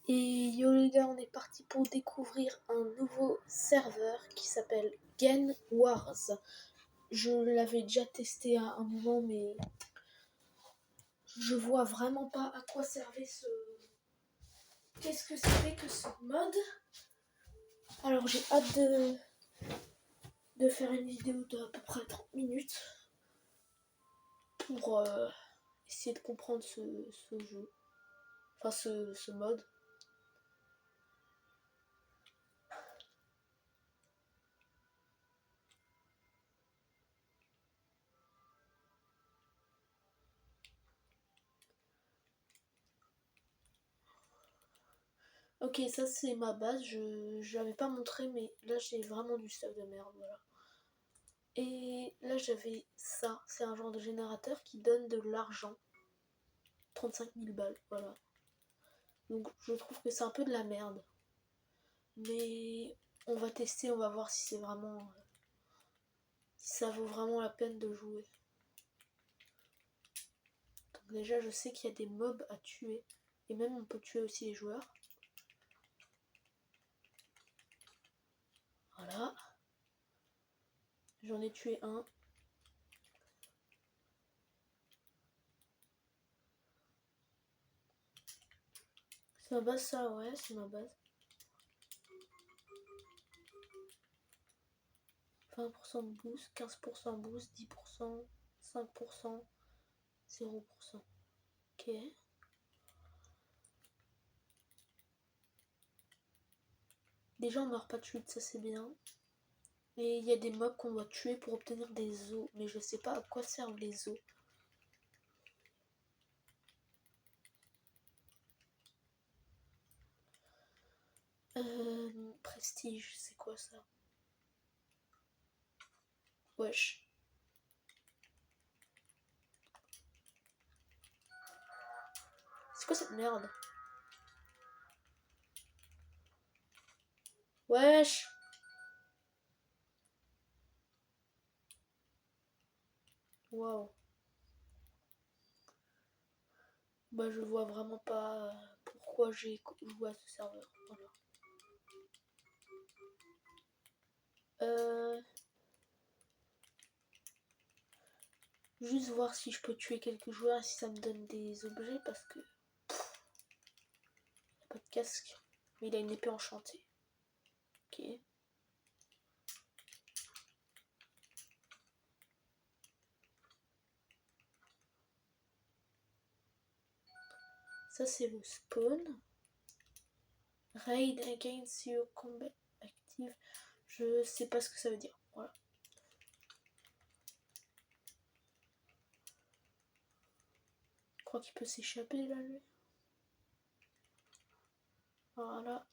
Et yo les gars, on est parti pour découvrir un nouveau serveur qui s'appelle Gen Wars. Je l'avais déjà testé à un moment, mais je vois vraiment pas à quoi servait ce... Qu'est-ce que c'était que ce mode? Alors j'ai hâte de faire une vidéo de à peu près 30 minutes pour essayer de comprendre ce jeu, enfin ce mode. Ok, ça c'est ma base, je l'avais pas montré, mais là j'ai vraiment du stuff de merde, voilà. Et là j'avais ça, c'est un genre de générateur qui donne de l'argent. 35 000 balles, voilà. Donc je trouve que c'est un peu de la merde. Mais on va tester, on va voir si c'est vraiment... si ça vaut vraiment la peine de jouer. Donc déjà je sais qu'il y a des mobs à tuer. Et même on peut tuer aussi les joueurs. Voilà. J'en ai tué un. C'est ma base ça, ouais, c'est ma base. 20% de boost, 15% boost, 10%, 5%, 0%. Ok. Déjà on meurt pas de suite, ça c'est bien. Et il y a des mobs qu'on doit tuer pour obtenir des os. Mais je sais pas à quoi servent les os. Prestige, c'est quoi ça? Wesh. C'est quoi cette merde? Wesh. Waouh. Bah je vois vraiment pas pourquoi j'ai joué à ce serveur. Voilà. Juste voir si je peux tuer quelques joueurs et si ça me donne des objets parce que... il n'y a pas de casque. Mais il a une épée enchantée. Ok. Ça c'est le spawn. Raid against your combat active. Je sais pas ce que ça veut dire. Voilà. Je crois qu'il peut s'échapper là lui. Voilà.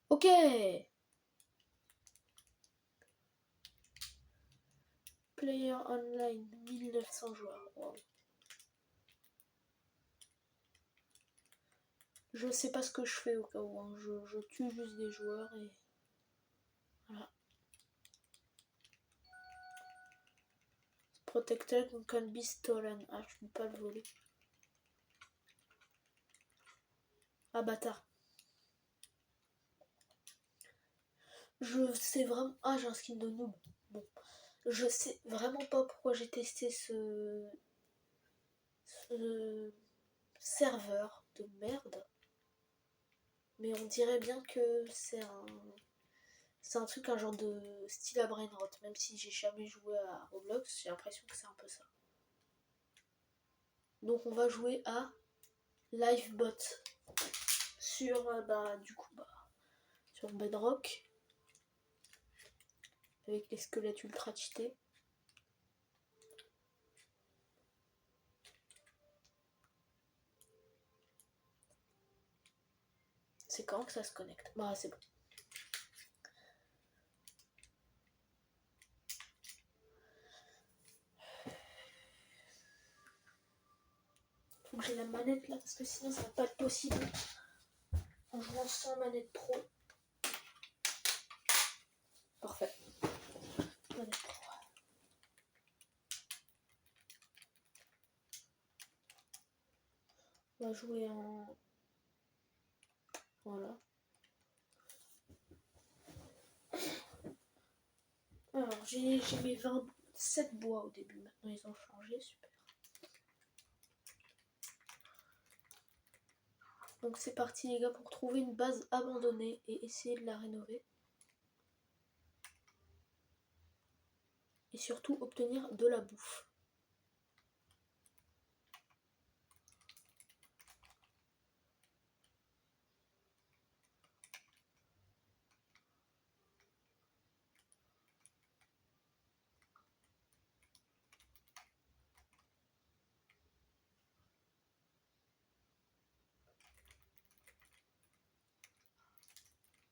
Ok. Player online, 1900 joueurs. Wow. Je sais pas ce que je fais au cas où. Hein. Je tue juste des joueurs et... Voilà. Protected can be stolen. Ah, je peux pas le voler. Ah, bâtard. Je sais vraiment... Ah, j'ai un skin de noob. Bon. Je sais vraiment pas pourquoi j'ai testé ce serveur de merde. Mais on dirait bien que c'est un truc, un genre de style à Brainrot. Même si j'ai jamais joué à Roblox, j'ai l'impression que c'est un peu ça. Donc on va jouer à Livebot sur sur Bedrock avec les squelettes ultra cheatés. C'est quand que ça se connecte? Bah c'est bon. Faut que j'ai la manette là parce que sinon ça va pas être possible en jouant sans manette pro. Parfait. Manette pro. On va jouer en... Voilà. Alors, j'ai mes 27 bois au début. Maintenant, ils ont changé. Super. Donc, c'est parti, les gars, pour trouver une base abandonnée et essayer de la rénover. Et surtout, obtenir de la bouffe.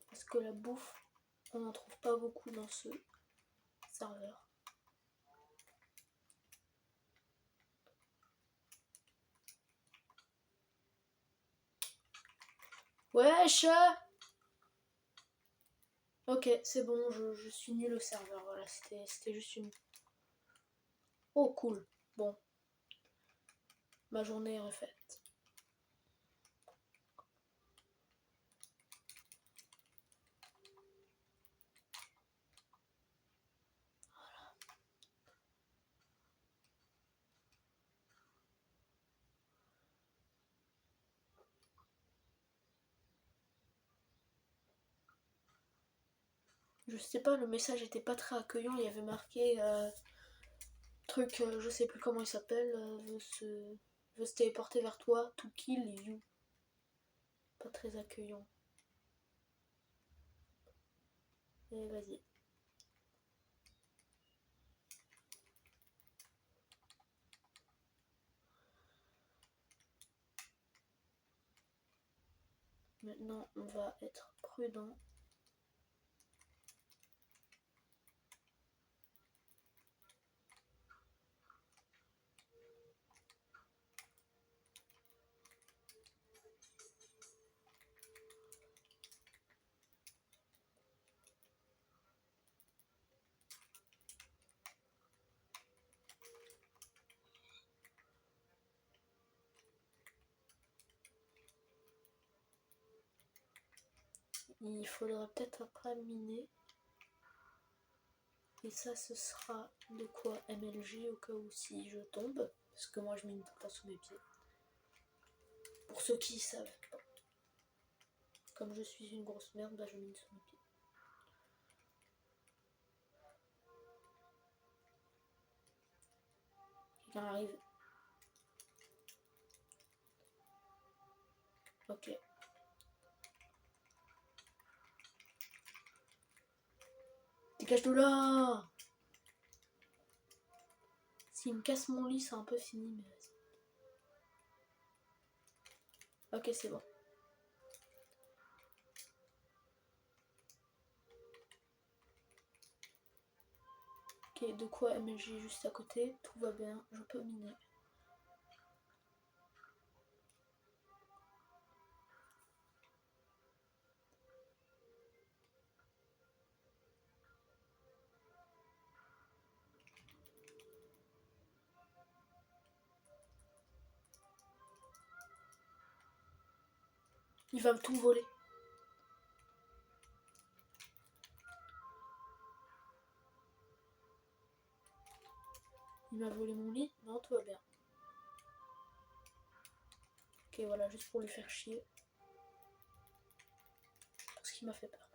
Parce que la bouffe, on n'en trouve pas beaucoup dans ce serveur. Wesh! Ok, c'est bon, je suis nul au serveur. Voilà, c'était juste une... Oh, cool. Bon. Ma journée est refaite. Je sais pas, le message était pas très accueillant. Il y avait marqué truc, je sais plus comment il s'appelle, veut se téléporter vers toi, to kill you. Pas très accueillant. Et vas-y. Maintenant, on va être prudent. Il faudra peut-être après miner. Et ça, ce sera de quoi MLG au cas où si je tombe. Parce que moi, je mine tout le temps sous mes pieds. Pour ceux qui savent pas. Comme je suis une grosse merde, bah je mine sous mes pieds. Quelqu'un arrive. Ok. Dégage de là! S'il me casse mon lit, c'est un peu fini, mais vas-y. Ok, c'est bon. Ok, de quoi MLG juste à côté, tout va bien, je peux miner. Il va tout voler. Il m'a volé mon lit. Non, tout va bien. Ok, voilà, juste pour lui faire chier. Parce qu'il m'a fait peur.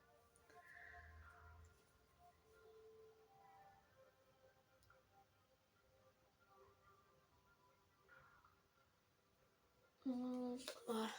Voilà.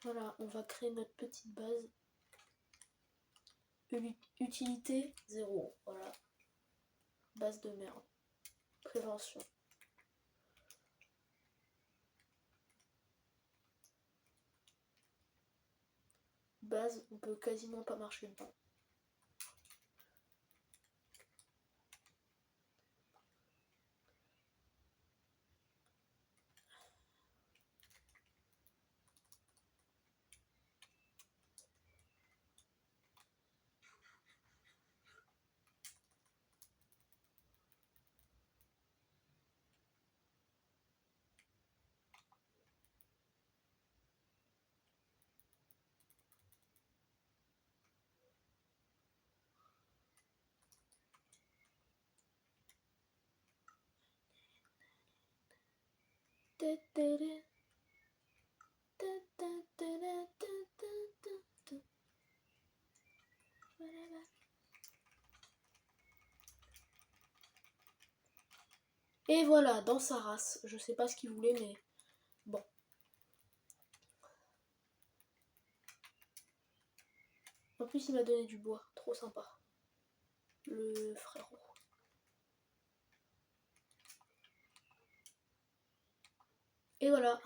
Voilà, on va créer notre petite base. Utilité 0. Voilà. Base de merde. Prévention. Base, on peut quasiment pas marcher dedans. Et voilà, dans sa race. Je sais pas ce qu'il voulait, mais bon. En plus, il m'a donné du bois. Trop sympa. Le frérot. Et voilà.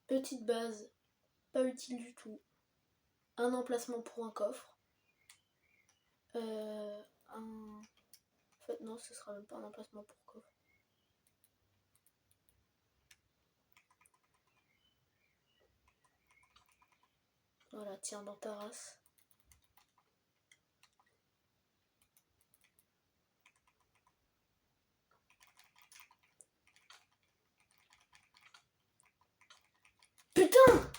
Petite base. Pas utile du tout. Un emplacement pour un coffre. En fait, non, ce sera même pas un emplacement pour coffre. Voilà, tiens, dans ta race. Putain!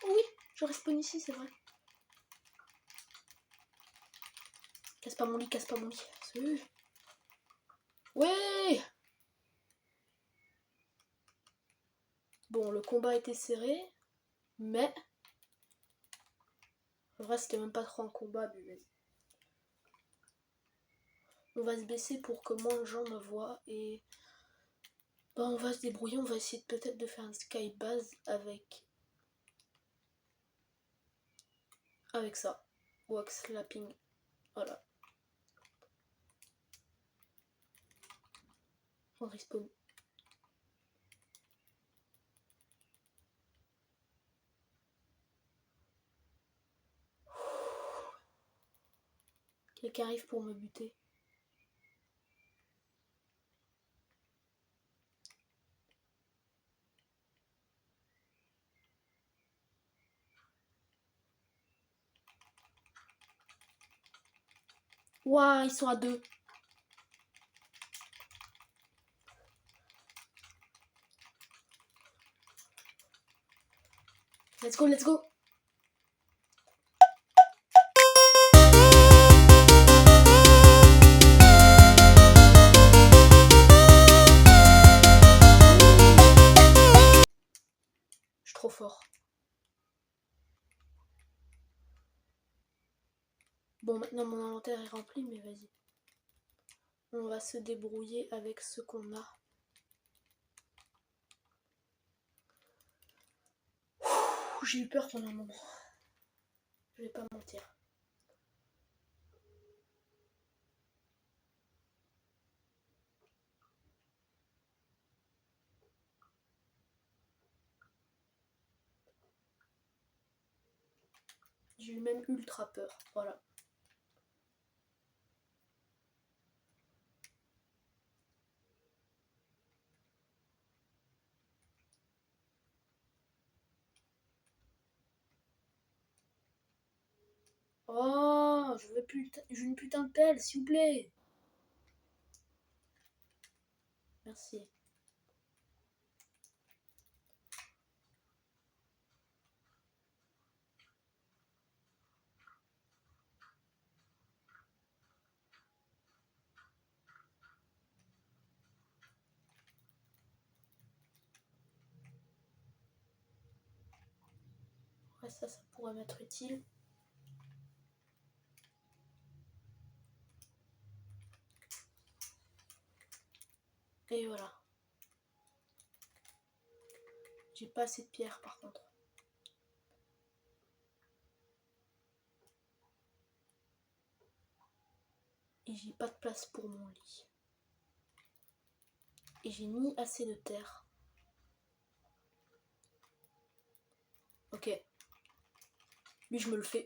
Oui, je respawn ici, c'est vrai. Casse pas mon lit, casse pas mon lit. Ouais! Bon, le combat était serré, mais... En vrai, c'était même pas trop un combat, mais vas-y. On va se baisser pour que moins de gens me voient et... Bah, on va se débrouiller, on va essayer peut-être de faire un sky base avec ça. Wax slapping. Voilà. On respawn. Quelqu'un arrive pour me buter. Ouah, ils sont à 2. Let's go, let's go. Je suis trop fort. Bon, maintenant mon inventaire est rempli, mais vas-y. On va se débrouiller avec ce qu'on a. J'ai eu peur pendant un moment. Je vais pas mentir. J'ai eu même ultra peur. Voilà. Oh, je veux une putain de pelle, s'il vous plaît. Merci. Ouais, ça pourrait m'être utile. Et voilà. J'ai pas assez de pierres par contre. Et j'ai pas de place pour mon lit. Et j'ai ni assez de terre. Ok. Lui, je me le fais.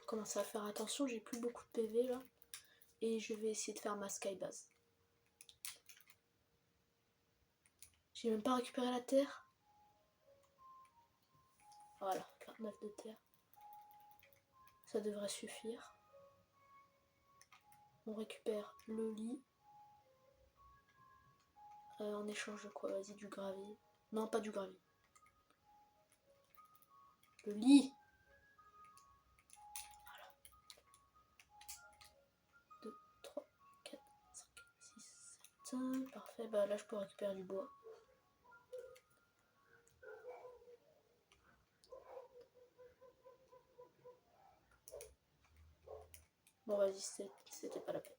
Commence à faire attention, j'ai plus beaucoup de PV là. Et je vais essayer de faire ma skybase. J'ai même pas récupéré la terre. Voilà, 49 de terre. Ça devrait suffire. On récupère le lit. En échange de quoi? Vas-y, du gravier. Non, pas du gravier. Le lit. Voilà. 2, 3, 4, 5, 6, 7. Parfait, bah là je peux récupérer du bois. Bon vas-y, c'était pas la peine.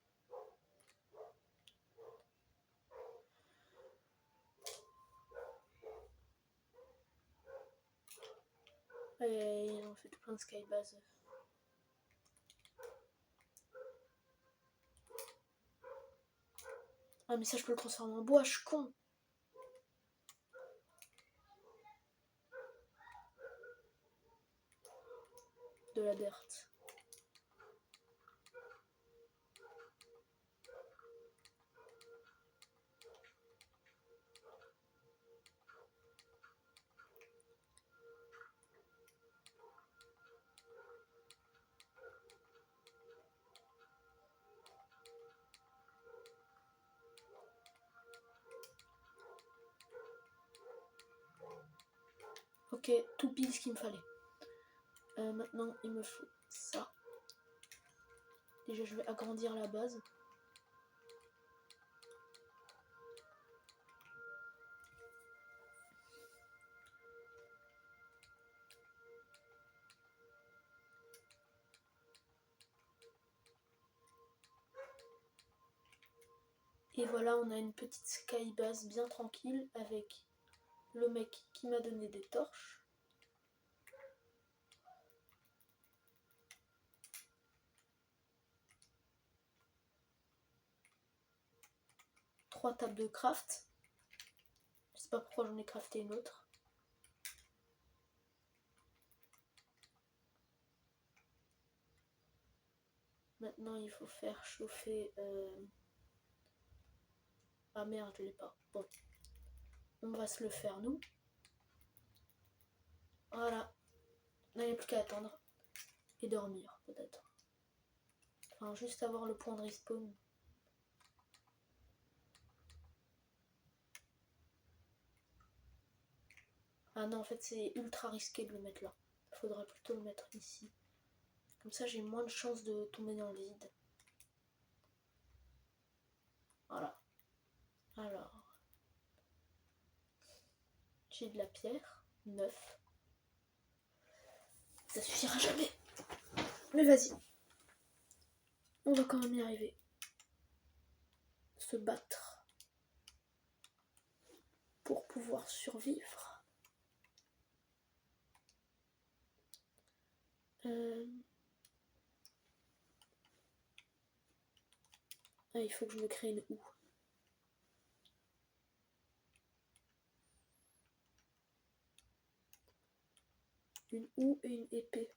Et on fait tout plein de skybase. Ah mais ça je peux le transformer en bois, je suis con. De la dirt. Ok, tout pile ce qu'il me fallait. Maintenant il me faut ça. Déjà je vais agrandir la base. Et voilà, on a une petite skybase bien tranquille avec le mec qui m'a donné des torches. Trois tables de craft. Je sais pas pourquoi j'en ai crafté une autre. Maintenant il faut faire chauffer... Ah merde, je l'ai pas. Bon. On va se le faire nous. Voilà. Il n'y a plus qu'à attendre. Et dormir peut-être. Enfin juste avoir le point de respawn. Ah non, en fait c'est ultra risqué de le mettre là. Il faudrait plutôt le mettre ici. Comme ça j'ai moins de chances de tomber dans le vide. Voilà. Alors. J'ai de la pierre. 9. Ça suffira jamais. Mais vas-y. On va quand même y arriver. Se battre. Pour pouvoir survivre. Ah, il faut que je me crée une houe. Une houe et une épée.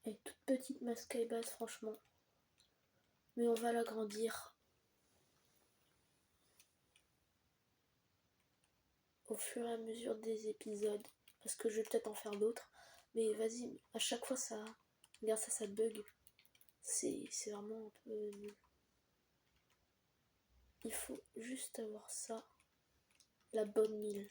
Elle est toute petite ma skybase franchement. Mais on va l'agrandir au fur et à mesure des épisodes. Parce que je vais peut-être en faire d'autres. Mais vas-y, à chaque fois ça... Regarde ça, ça bug. C'est vraiment un peu nul. Il faut juste avoir ça. La bonne mille.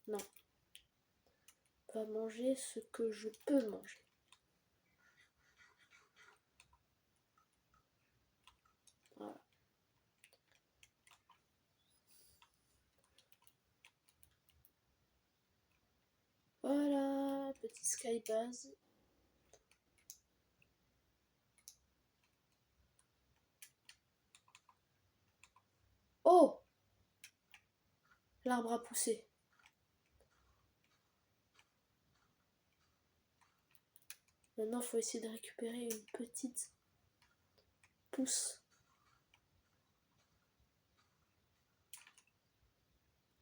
Non. On va manger ce que je peux manger. Voilà. Voilà, petit skybase. Oh! L'arbre a poussé. Maintenant, il faut essayer de récupérer une petite pousse.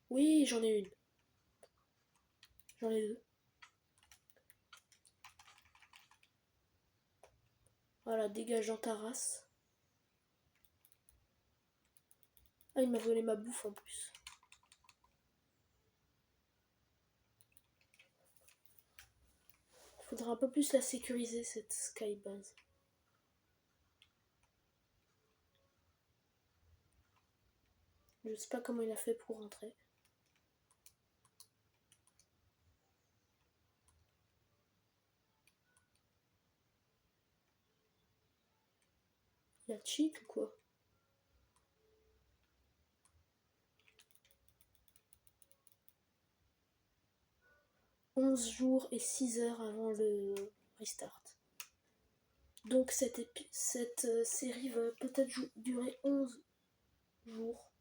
Oui, j'en ai une. J'en ai deux. Voilà, dégageant ta race. Ah, il m'a volé ma bouffe en plus. Faudra un peu plus la sécuriser, cette skybase. Je sais pas comment il a fait pour rentrer. Il a cheat ou quoi? « 11 jours et 6 heures avant le restart. » Donc cette série va peut-être durer 11 jours.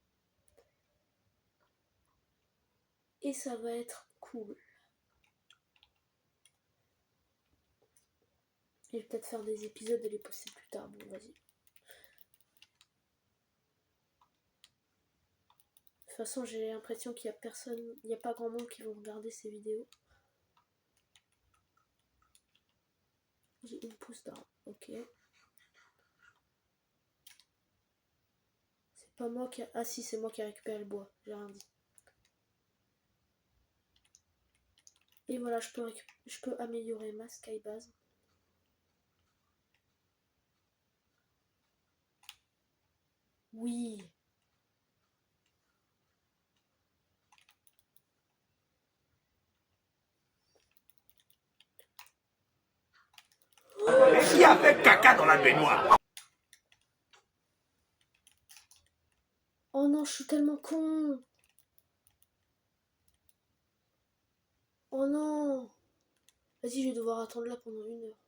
Et ça va être cool. Je vais peut-être faire des épisodes et les poster plus tard. Bon, vas-y. De toute façon, j'ai l'impression qu'il y a personne, il n'y a pas grand monde qui vont regarder ces vidéos. J'ai une pousse d'arbre, ok. C'est pas moi qui a... Ah si, c'est moi qui ai récupéré le bois, j'ai rien dit. Et voilà, je peux améliorer ma skybase. Oui. Mais qui a fait caca dans la baignoire? Oh non, je suis tellement con. Oh non. Vas-y, je vais devoir attendre là pendant 1 heure.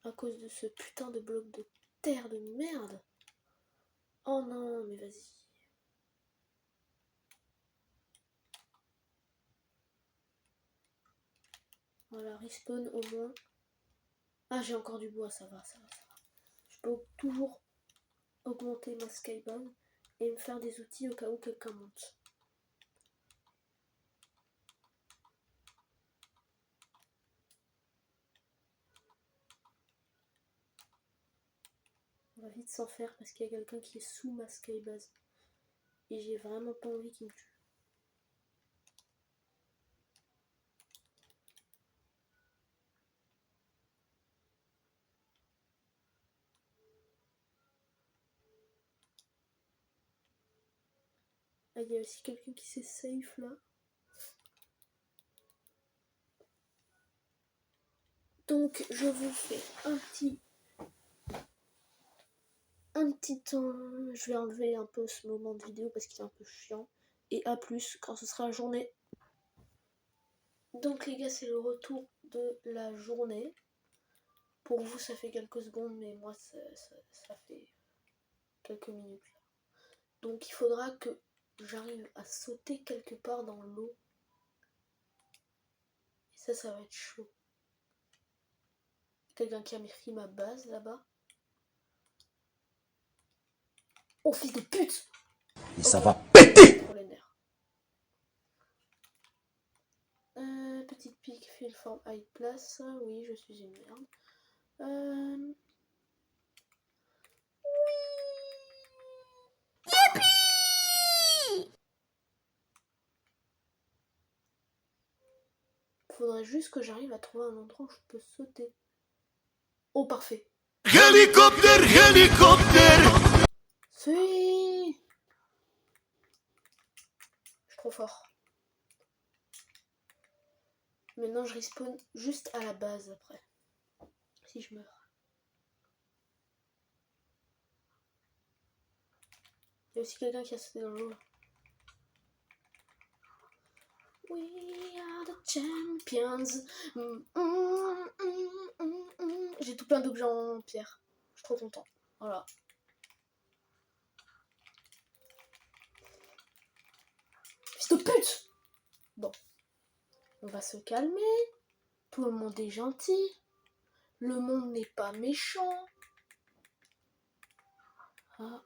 À cause de ce putain de bloc de terre de merde. Oh non, mais vas-y. Voilà, respawn au moins. Ah, j'ai encore du bois, ça va, ça va, ça va. Je peux toujours augmenter ma skybase et me faire des outils au cas où quelqu'un monte. On va vite s'en faire parce qu'il y a quelqu'un qui est sous ma skybase. Et j'ai vraiment pas envie qu'il me tue. Ah, il y a aussi quelqu'un qui s'est safe là. Donc je vous fais un petit temps. Je vais enlever un peu ce moment de vidéo parce qu'il est un peu chiant. Et à plus quand ce sera la journée. Donc les gars, c'est le retour de la journée. Pour vous ça fait quelques secondes, mais moi ça fait quelques minutes. Donc il faudra que j'arrive à sauter quelque part dans l'eau. Et ça va être chaud. Quelqu'un qui a pris ma base là-bas. Oh fils de pute! Et ça va péter! Pour les nerfs. Petite pique, file forme high place. Oui, je suis une merde. Faudrait juste que j'arrive à trouver un endroit où je peux sauter. Oh, parfait. Hélicoptère, hélicoptère! Si. Je trop fort. Maintenant, je respawn juste à la base après. Si je meurs. Il y a aussi quelqu'un qui a sauté dans l'eau. We are the champions. J'ai tout plein d'objets en pierre. Je suis trop content. Voilà. Fils de pute! Bon. On va se calmer. Tout le monde est gentil. Le monde n'est pas méchant. Ah.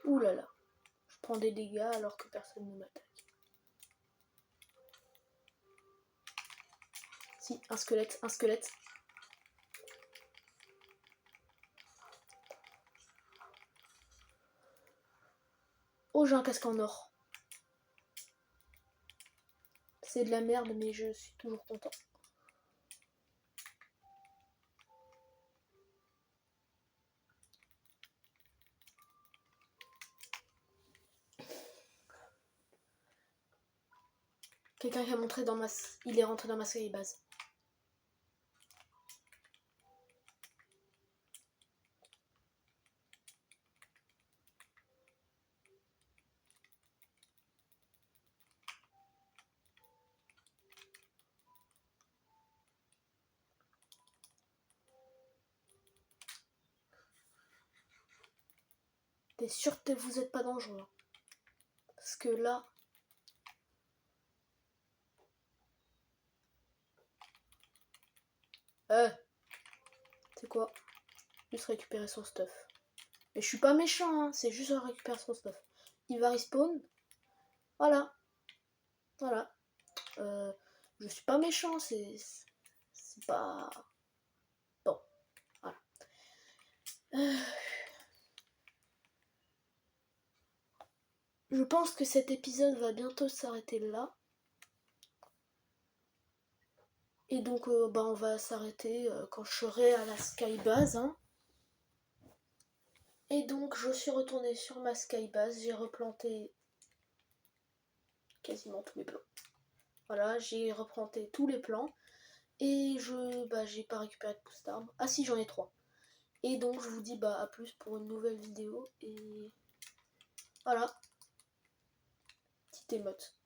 Ouh là là. Je prends des dégâts alors que personne ne m'attaque. Si, un squelette, un squelette. Oh, j'ai un casque en or. C'est de la merde, mais je suis toujours content. Quelqu'un qui a montré dans ma... Il est rentré dans ma série base. T'es sûr que vous êtes pas dangereux? Parce que là... c'est quoi? Juste récupérer son stuff. Mais je suis pas méchant, hein. C'est juste récupérer son stuff. Il va respawn. Voilà. Voilà. Je suis pas méchant, c'est pas... Bon. Voilà. Je pense que cet épisode va bientôt s'arrêter là. Et donc on va s'arrêter quand je serai à la skybase. Hein. Et donc je suis retournée sur ma skybase. J'ai replanté quasiment tous les plans. Voilà, j'ai replanté tous les plans. Et j'ai pas récupéré de pousse d'arbre. Ah si, j'en ai 3. Et donc je vous dis à plus pour une nouvelle vidéo. Et voilà. Petite émote.